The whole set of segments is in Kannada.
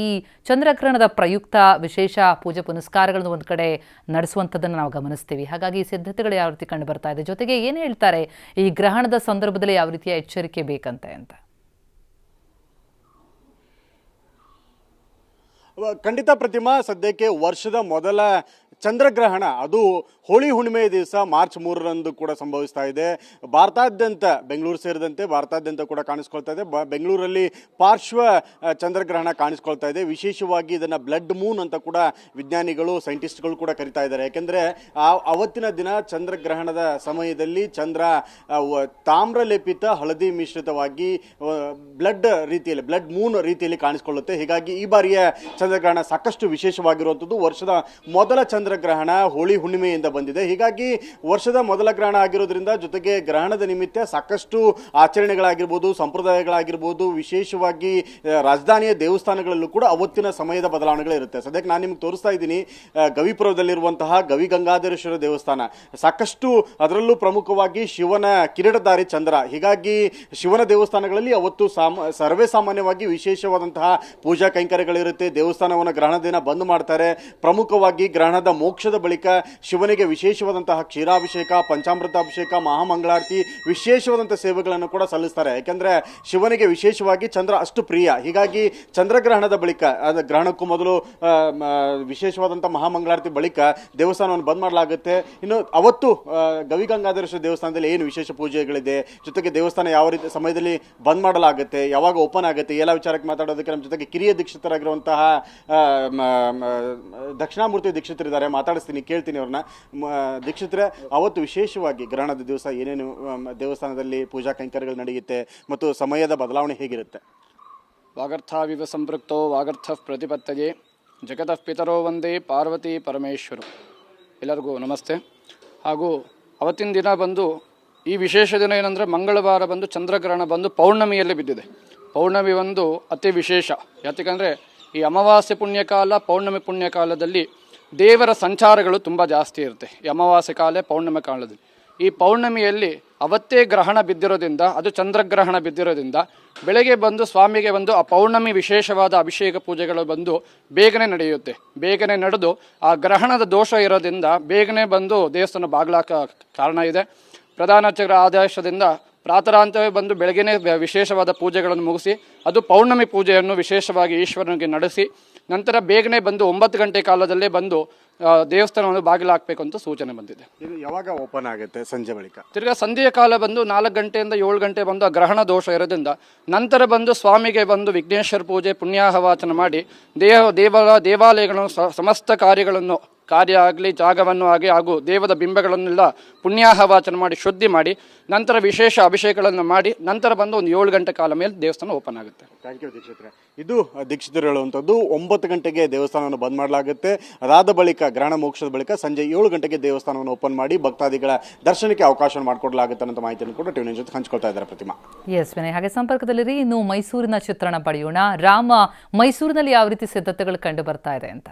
ಈ ಚಂದ್ರಗ್ರಹಣದ ಪ್ರಯುಕ್ತ ವಿಶೇಷ ಪೂಜೆ ಪುನಸ್ಕಾರಗಳನ್ನು ಒಂದು ಕಡೆ ನಡೆಸುವಂಥದ್ದನ್ನು ನಾವು ಗಮನಿಸ್ತೀವಿ. ಹಾಗಾಗಿ ಈ ಸಿದ್ಧತೆಗಳು ಯಾವ ರೀತಿ ಕಂಡು ಬರ್ತಾ ಇದೆ, ಜೊತೆಗೆ ಏನು ಹೇಳ್ತಾರೆ ಈ ಗ್ರಹಣದ ಸಂದರ್ಭದಲ್ಲಿ ಯಾವ ರೀತಿಯ ಎಚ್ಚರಿಕೆ ಬೇಕಂತೆ ಅಂತ? ಖಂಡಿತ ಪ್ರತಿಮಾ, ಸದ್ಯಕ್ಕೆ ವರ್ಷದ ಮೊದಲ ಚಂದ್ರಗ್ರಹಣ ಅದು ಹೋಳಿ ಹುಣ್ಣಿಮೆ ದಿವಸ ಮಾರ್ಚ್ 3ರಂದು ಕೂಡ ಸಂಭವಿಸ್ತಾ ಇದೆ. ಭಾರತಾದ್ಯಂತ, ಬೆಂಗಳೂರು ಸೇರಿದಂತೆ ಭಾರತಾದ್ಯಂತ ಕೂಡ ಕಾಣಿಸ್ಕೊಳ್ತಾ ಇದೆ. ಬೆಂಗಳೂರಲ್ಲಿ ಪಾರ್ಶ್ವ ಚಂದ್ರಗ್ರಹಣ ಕಾಣಿಸ್ಕೊಳ್ತಾ ಇದೆ. ವಿಶೇಷವಾಗಿ ಇದನ್ನು ಬ್ಲಡ್ ಮೂನ್ ಅಂತ ಕೂಡ ವಿಜ್ಞಾನಿಗಳು, ಸೈಂಟಿಸ್ಟ್ಗಳು ಕೂಡ ಕರಿತಾ ಇದ್ದಾರೆ. ಯಾಕೆಂದರೆ ಅವತ್ತಿನ ದಿನ ಚಂದ್ರಗ್ರಹಣದ ಸಮಯದಲ್ಲಿ ಚಂದ್ರ ತಾಮ್ರ ಲೇಪಿತ ಹಳದಿ ಮಿಶ್ರಿತವಾಗಿ ಬ್ಲಡ್ ಮೂನ್ ರೀತಿಯಲ್ಲಿ ಕಾಣಿಸ್ಕೊಳ್ಳುತ್ತೆ. ಹೀಗಾಗಿ ಈ ಬಾರಿಯ ಚಂದ್ರಗ್ರಹಣ ಸಾಕಷ್ಟು ವಿಶೇಷವಾಗಿರುವಂಥದ್ದು. ವರ್ಷದ ಮೊದಲ ಚಂದ್ರಗ್ರಹಣ ಹೋಳಿ ಹುಣ್ಣಿಮೆಯಿಂದ ಬಂದಿದೆ. ಹೀಗಾಗಿ ವರ್ಷದ ಮೊದಲ ಗ್ರಹಣ ಆಗಿರೋದ್ರಿಂದ ಜೊತೆಗೆ ಗ್ರಹಣದ ನಿಮಿತ್ತ ಸಾಕಷ್ಟು ಆಚರಣೆಗಳಾಗಿರ್ಬೋದು, ಸಂಪ್ರದಾಯಗಳಾಗಿರ್ಬೋದು, ವಿಶೇಷವಾಗಿ ರಾಜಧಾನಿಯ ದೇವಸ್ಥಾನಗಳಲ್ಲೂ ಕೂಡ ಅವತ್ತಿನ ಸಮಯದ ಬದಲಾವಣೆಗಳಿರುತ್ತೆ. ಸದ್ಯಕ್ಕೆ ನಾನು ನಿಮ್ಗೆ ತೋರಿಸ್ತಾ ಇದ್ದೀನಿ ಗವಿಪುರದಲ್ಲಿರುವಂತಹ ಗವಿಗಂಗಾಧರೇಶ್ವರ ದೇವಸ್ಥಾನ. ಸಾಕಷ್ಟು, ಅದರಲ್ಲೂ ಪ್ರಮುಖವಾಗಿ ಶಿವನ ಕಿರೀಟಧಾರಿ ಚಂದ್ರ. ಹೀಗಾಗಿ ಶಿವನ ದೇವಸ್ಥಾನಗಳಲ್ಲಿ ಅವತ್ತು ಸರ್ವೇ ಸಾಮಾನ್ಯವಾಗಿ ವಿಶೇಷವಾದಂತಹ ಪೂಜಾ ಕೈಂಕರ್ಯಗಳಿರುತ್ತೆ. ದೇವಸ್ಥಾನವನ್ನು ಗ್ರಹಣ ದಿನ ಬಂದ್ ಮಾಡ್ತಾರೆ. ಪ್ರಮುಖವಾಗಿ ಗ್ರಹಣದ ಮೋಕ್ಷದ ಬಳಿಕ ಶಿವನಿಗೆ ವಿಶೇಷವಾದಂತಹ ಕ್ಷೀರಾಭಿಷೇಕ, ಪಂಚಾಮೃತಾಭಿಷೇಕ, ಮಹಾಮಂಗಳಾರತಿ, ವಿಶೇಷವಾದಂಥ ಸೇವೆಗಳನ್ನು ಕೂಡ ಸಲ್ಲಿಸ್ತಾರೆ. ಯಾಕೆಂದರೆ ಶಿವನಿಗೆ ವಿಶೇಷವಾಗಿ ಚಂದ್ರ ಅಷ್ಟು ಪ್ರಿಯ. ಹೀಗಾಗಿ ಚಂದ್ರಗ್ರಹಣದ ಬಳಿಕ, ಗ್ರಹಣಕ್ಕೂ ಮೊದಲು ವಿಶೇಷವಾದಂಥ ಮಹಾಮಂಗಳಾರತಿ ಬಳಿಕ ದೇವಸ್ಥಾನವನ್ನು ಬಂದ್ ಮಾಡಲಾಗುತ್ತೆ. ಇನ್ನು ಅವತ್ತು ಗವಿಗಂಗಾಧರೇಶ್ವರ ದೇವಸ್ಥಾನದಲ್ಲಿ ಏನು ವಿಶೇಷ ಪೂಜೆಗಳಿದೆ, ಜೊತೆಗೆ ದೇವಸ್ಥಾನ ಯಾವ ರೀತಿ ಸಮಯದಲ್ಲಿ ಬಂದ್ ಮಾಡಲಾಗುತ್ತೆ, ಯಾವಾಗ ಓಪನ್ ಆಗುತ್ತೆ, ಎಲ್ಲ ವಿಚಾರಕ್ಕೆ ಮಾತಾಡೋದಕ್ಕೆ ನಮ್ಮ ಜೊತೆಗೆ ಕಿರಿಯ ದೀಕ್ಷಿತರಾಗಿರುವಂತಹ ದಕ್ಷಿಣಾಮೂರ್ತಿ ದೀಕ್ಷಿತರಿದ್ದಾರೆ. ಮಾತಾಡಿಸ್ತೀನಿ, ಕೇಳ್ತೀನಿ ಅವ್ರನ್ನ. ದೀಕ್ಷಿತರೆ, ಅವತ್ತು ವಿಶೇಷವಾಗಿ ಗ್ರಹಣದ ದಿವಸ ಏನೇನು ದೇವಸ್ಥಾನದಲ್ಲಿ ಪೂಜಾ ಕೈಂಕರ್ಯಗಳು ನಡೆಯುತ್ತೆ ಮತ್ತು ಸಮಯದ ಬದಲಾವಣೆ ಹೇಗಿರುತ್ತೆ? ವಾಗರ್ಥಾವಿವ ಸಂಪೃಕ್ತೋ ವಾಗರ್ಥ ಪ್ರತಿಪತ್ತಯೇ ಜಗತಃ ಪಿತರೋ ವಂದೇ ಪಾರ್ವತಿ ಪರಮೇಶ್ವರು. ಎಲ್ಲರಿಗೂ ನಮಸ್ತೆ. ಹಾಗೂ ಅವತ್ತಿನ ದಿನ ಬಂದು ಈ ವಿಶೇಷ ದಿನ ಏನಂದರೆ ಮಂಗಳವಾರ ಬಂದು ಚಂದ್ರಗ್ರಹಣ ಬಂದು ಪೌರ್ಣಮಿಯಲ್ಲಿ ಬಿದ್ದಿದೆ. ಪೌರ್ಣಮಿ ಒಂದು ಅತಿ ವಿಶೇಷ. ಯಾಕೆಂದರೆ ಈ ಅಮಾವಾಸ್ಯೆ ಪುಣ್ಯಕಾಲ, ಪೌರ್ಣಮಿ ಪುಣ್ಯಕಾಲದಲ್ಲಿ ದೇವರ ಸಂಚಾರಗಳು ತುಂಬ ಜಾಸ್ತಿ ಇರುತ್ತೆ. ಈ ಅಮಾವಾಸ್ಯೆ ಕಾಲ, ಪೌರ್ಣಮಿ ಕಾಲದಲ್ಲಿ. ಈ ಪೌರ್ಣಮಿಯಲ್ಲಿ ಅವತ್ತೇ ಗ್ರಹಣ ಬಿದ್ದಿರೋದ್ರಿಂದ, ಅದು ಚಂದ್ರಗ್ರಹಣ ಬಿದ್ದಿರೋದ್ರಿಂದ ಬೆಳಗ್ಗೆ ಬಂದು ಸ್ವಾಮಿಗೆ ಬಂದು ಆ ಪೌರ್ಣಮಿ ವಿಶೇಷವಾದ ಅಭಿಷೇಕ ಪೂಜೆಗಳು ಬಂದು ಬೇಗನೆ ನಡೆಯುತ್ತೆ. ಬೇಗನೆ ನಡೆದು ಆ ಗ್ರಹಣದ ದೋಷ ಇರೋದ್ರಿಂದ ಬೇಗನೆ ಬಂದು ದೇವಸ್ಥಾನ ಬಾಗಿಲಾಕ ಕಾರಣ ಇದೆ. ಪ್ರಧಾನ ಅರ್ಚಕರ ಆದೇಶದಿಂದ ಪ್ರಾತರಾಂತವೇ ಬಂದು ಬೆಳಗ್ಗೆನೇ ವಿಶೇಷವಾದ ಪೂಜೆಗಳನ್ನು ಮುಗಿಸಿ, ಅದು ಪೌರ್ಣಮಿ ಪೂಜೆಯನ್ನು ವಿಶೇಷವಾಗಿ ಈಶ್ವರನಿಗೆ ನಡೆಸಿ, ನಂತರ ಬೇಗನೆ ಬಂದು 9 ಗಂಟೆ ಕಾಲದಲ್ಲೇ ಬಂದು ದೇವಸ್ಥಾನವನ್ನು ಬಾಗಿಲಾಕಬೇಕು ಅಂತ ಸೂಚನೆ ಬಂದಿದೆ. ಇದು ಯಾವಾಗ ಓಪನ್ ಆಗುತ್ತೆ? ಸಂಜೆ ಬಳಿಕ. ತಿರ್ಗಾ ಸಂಧ್ಯೆಯ ಕಾಲ ಬಂದು 4 ಗಂಟೆಯಿಂದ 7 ಗಂಟೆ ಬಂದು ಆ ಗ್ರಹಣ ದೋಷ ಇರೋದ್ರಿಂದ ನಂತರ ಬಂದು ಸ್ವಾಮಿಗೆ ಬಂದು ವಿಘ್ನೇಶ್ವರ ಪೂಜೆ, ಪುಣ್ಯಾಹವಾಚನ ಮಾಡಿ ದೇವಾಲಯಗಳನ್ನು ಸಮಸ್ತ ಕಾರ್ಯ ಆಗಲಿ, ಜಾಗವನ್ನು ಆಗಿ ಹಾಗೂ ದೇವದ ಬಿಂಬಗಳನ್ನೆಲ್ಲ ಪುಣ್ಯಾಹವಾಚನ ಮಾಡಿ ಶುದ್ಧಿ ಮಾಡಿ ನಂತರ ವಿಶೇಷ ಅಭಿಷೇಕಗಳನ್ನು ಮಾಡಿ ನಂತರ ಬಂದು ಒಂದು 7 ಗಂಟೆ ಕಾಲ ಮೇಲೆ ದೇವಸ್ಥಾನ ಓಪನ್ ಆಗುತ್ತೆ. ಥ್ಯಾಂಕ್ ಯು ದೀಕ್ಷಿತರೆ. ಇದು ದೀಕ್ಷಿತರು ಹೇಳುವಂಥದ್ದು. 9 ಗಂಟೆಗೆ ದೇವಸ್ಥಾನವನ್ನು ಬಂದ್ ಮಾಡಲಾಗುತ್ತೆ. ಅದಾದ ಬಳಿಕ, ಗ್ರಹಣ ಮೋಕ್ಷದ ಬಳಿಕ ಸಂಜೆ 7 ಗಂಟೆಗೆ ದೇವಸ್ಥಾನವನ್ನು ಓಪನ್ ಮಾಡಿ ಭಕ್ತಾದಿಗಳ ದರ್ಶನಕ್ಕೆ ಅವಕಾಶ ಮಾಡಿಕೊಡಲಾಗುತ್ತೆ ಅನ್ನೋ ಮಾಹಿತಿಯನ್ನು ಕೂಡ ಟಿವಿ ಜೊತೆ ಹಂಚ್ಕೊಳ್ತಾ ಇದ್ದಾರೆ ಪ್ರತಿಮಾ. ಎಸ್ ವಿನಯ್, ಹಾಗೆ ಸಂಪರ್ಕದಲ್ಲಿರಿ. ಇನ್ನು ಮೈಸೂರಿನ ಚಿತ್ರಣ ಪಡೆಯೋಣ. ರಾಮ, ಮೈಸೂರಿನಲ್ಲಿ ಯಾವ ರೀತಿ ಸಿದ್ಧತೆಗಳು ಕಂಡು ಬರ್ತಾ ಇದೆ ಅಂತ?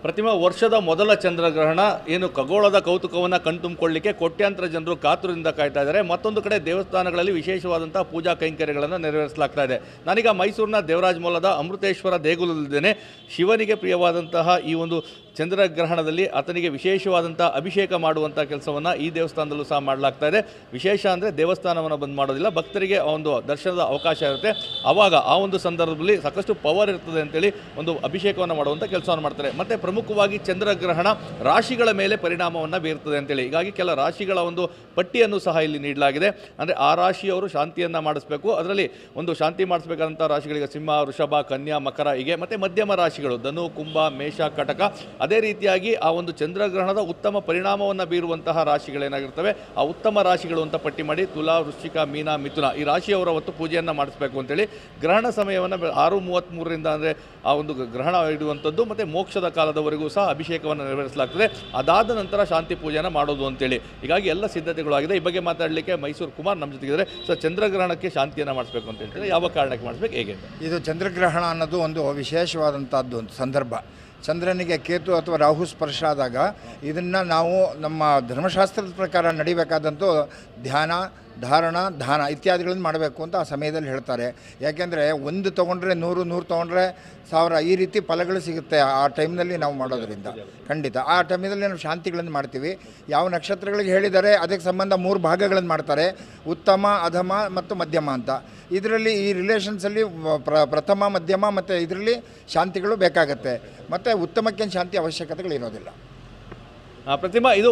ಪ್ರತಿಮಾ, ವರ್ಷದ ಮೊದಲ ಚಂದ್ರಗ್ರಹಣ ಏನು ಖಗೋಳದ ಕೌತುಕವನ್ನು ಕಣ್ತುಂಬಿಕೊಳ್ಳಿಕ್ಕೆ ಕೋಟ್ಯಾಂತರ ಜನರು ಕಾತುರದಿಂದ ಕಾಯ್ತಾ ಇದ್ದಾರೆ. ಮತ್ತೊಂದು ಕಡೆ ದೇವಸ್ಥಾನಗಳಲ್ಲಿ ವಿಶೇಷವಾದಂಥ ಪೂಜಾ ಕೈಂಕರ್ಯಗಳನ್ನು ನೆರವೇರಿಸಲಾಗ್ತಾ ಇದೆ. ನಾನೀಗ ಮೈಸೂರಿನ ದೇವರಾಜ ಮೂಲದ ಅಮೃತೇಶ್ವರ ದೇಗುಲದಲ್ಲಿದ್ದೇನೆ. ಶಿವನಿಗೆ ಪ್ರಿಯವಾದಂತಹ ಈ ಒಂದು ಚಂದ್ರಗ್ರಹಣದಲ್ಲಿ ಆತನಿಗೆ ವಿಶೇಷವಾದಂಥ ಅಭಿಷೇಕ ಮಾಡುವಂಥ ಕೆಲಸವನ್ನು ಈ ದೇವಸ್ಥಾನದಲ್ಲೂ ಸಹ ಮಾಡಲಾಗ್ತಾ ಇದೆ. ವಿಶೇಷ ಅಂದರೆ ದೇವಸ್ಥಾನವನ್ನು ಬಂದ್ ಮಾಡೋದಿಲ್ಲ, ಭಕ್ತರಿಗೆ ಆ ಒಂದು ದರ್ಶನದ ಅವಕಾಶ ಇರುತ್ತೆ. ಆವಾಗ ಆ ಒಂದು ಸಂದರ್ಭದಲ್ಲಿ ಸಾಕಷ್ಟು ಪವರ್ ಇರ್ತದೆ ಅಂತೇಳಿ ಒಂದು ಅಭಿಷೇಕವನ್ನು ಮಾಡುವಂಥ ಕೆಲಸವನ್ನು ಮಾಡ್ತಾರೆ. ಮತ್ತು ಪ್ರಮುಖವಾಗಿ ಚಂದ್ರಗ್ರಹಣ ರಾಶಿಗಳ ಮೇಲೆ ಪರಿಣಾಮವನ್ನು ಬೀರ್ತದೆ ಅಂತೇಳಿ, ಹೀಗಾಗಿ ಕೆಲ ರಾಶಿಗಳ ಒಂದು ಪಟ್ಟಿಯನ್ನು ಸಹ ಇಲ್ಲಿ ನೀಡಲಾಗಿದೆ. ಅಂದರೆ ಆ ರಾಶಿಯವರು ಶಾಂತಿಯನ್ನು ಮಾಡಿಸ್ಬೇಕು. ಅದರಲ್ಲಿ ಒಂದು ಶಾಂತಿ ಮಾಡಿಸ್ಬೇಕಾದಂಥ ರಾಶಿಗಳಿಗೆ ಸಿಂಹ, ವೃಷಭ, ಕನ್ಯಾ, ಮಕರ, ಹೀಗೆ ಮತ್ತು ಮಧ್ಯಮ ರಾಶಿಗಳು ಧನು, ಕುಂಭ, ಮೇಷ, ಕಟಕ. ಅದೇ ರೀತಿಯಾಗಿ ಆ ಒಂದು ಚಂದ್ರಗ್ರಹಣದ ಉತ್ತಮ ಪರಿಣಾಮವನ್ನು ಬೀರುವಂತಹ ರಾಶಿಗಳೇನಾಗಿರ್ತವೆ ಆ ಉತ್ತಮ ರಾಶಿಗಳು ಅಂತ ಪಟ್ಟಿ ಮಾಡಿ ತುಲಾ, ವೃಶ್ಚಿಕ, ಮೀನ, ಮಿಥುನ ಈ ರಾಶಿಯವರ ಹೊತ್ತು ಪೂಜೆಯನ್ನು ಮಾಡಿಸಬೇಕು ಅಂತೇಳಿ ಗ್ರಹಣ ಸಮಯವನ್ನು 6:33ರಿಂದ ಅಂದರೆ ಆ ಒಂದು ಗ್ರಹಣ ಇಡುವಂಥದ್ದು ಮತ್ತು ಮೋಕ್ಷದ ಕಾಲದವರೆಗೂ ಸಹ ಅಭಿಷೇಕವನ್ನು ನೆರವೇರಿಸಲಾಗ್ತದೆ. ಅದಾದ ನಂತರ ಶಾಂತಿ ಪೂಜೆಯನ್ನು ಮಾಡೋದು ಅಂತೇಳಿ, ಹೀಗಾಗಿ ಎಲ್ಲ ಸಿದ್ಧತೆಗಳು ಆಗಿದೆ. ಈ ಬಗ್ಗೆ ಮಾತಾಡಲಿಕ್ಕೆ ಮೈಸೂರು ಕುಮಾರ್ ನಮ್ಮ ಜೊತೆಗಿದ್ದಾರೆ. ಸೊ ಚಂದ್ರಗ್ರಹಣಕ್ಕೆ ಶಾಂತಿಯನ್ನು ಮಾಡಿಸ್ಬೇಕು ಅಂತ ಹೇಳ್ತಾರೆ, ಯಾವ ಕಾರಣಕ್ಕೆ ಮಾಡಿಸ್ಬೇಕು, ಹೇಗೆ? ಇದು ಚಂದ್ರಗ್ರಹಣ ಅನ್ನೋದು ಒಂದು ವಿಶೇಷವಾದಂಥದ್ದು ಒಂದು ಸಂದರ್ಭ. ಚಂದ್ರನಿಗೆ ಕೇತು ಅಥವಾ ರಾಹು ಸ್ಪರ್ಶ ಆದಾಗ ಇದನ್ನು ನಾವು ನಮ್ಮ ಧರ್ಮಶಾಸ್ತ್ರದ ಪ್ರಕಾರ ನಡಿಬೇಕಾದಂಥ ಧ್ಯಾನ, ಧಾರಣ ದಾನ ಇತ್ಯಾದಿಗಳನ್ನು ಮಾಡಬೇಕು ಅಂತ ಆ ಸಮಯದಲ್ಲಿ ಹೇಳ್ತಾರೆ. ಯಾಕೆಂದರೆ ಒಂದು ತೊಗೊಂಡ್ರೆ 100 ತೊಗೊಂಡ್ರೆ 1000 ಈ ರೀತಿ ಫಲಗಳು ಸಿಗುತ್ತೆ ಆ ಟೈಮ್ನಲ್ಲಿ ನಾವು ಮಾಡೋದರಿಂದ. ಖಂಡಿತ ಆ ಟೈಮಲ್ಲಿ ನಾವು ಶಾಂತಿಗಳನ್ನು ಮಾಡ್ತೀವಿ. ಯಾವ ನಕ್ಷತ್ರಗಳಿಗೆ ಹೇಳಿದ್ದಾರೆ ಅದಕ್ಕೆ ಸಂಬಂಧ 3 ಭಾಗಗಳನ್ನು ಮಾಡ್ತಾರೆ, ಉತ್ತಮ, ಅಧಮ ಮತ್ತು ಮಧ್ಯಮ ಅಂತ. ಇದರಲ್ಲಿ ಈ ರಿಲೇಷನ್ಸಲ್ಲಿ ಪ್ರಥಮ, ಮಧ್ಯಮ ಮತ್ತು ಇದರಲ್ಲಿ ಶಾಂತಿಗಳು ಬೇಕಾಗತ್ತೆ. ಮತ್ತು ಉತ್ತಮಕ್ಕೇನು ಶಾಂತಿ ಅವಶ್ಯಕತೆಗಳು ಇರೋದಿಲ್ಲ. ಪ್ರತಿಮಾ, ಇದು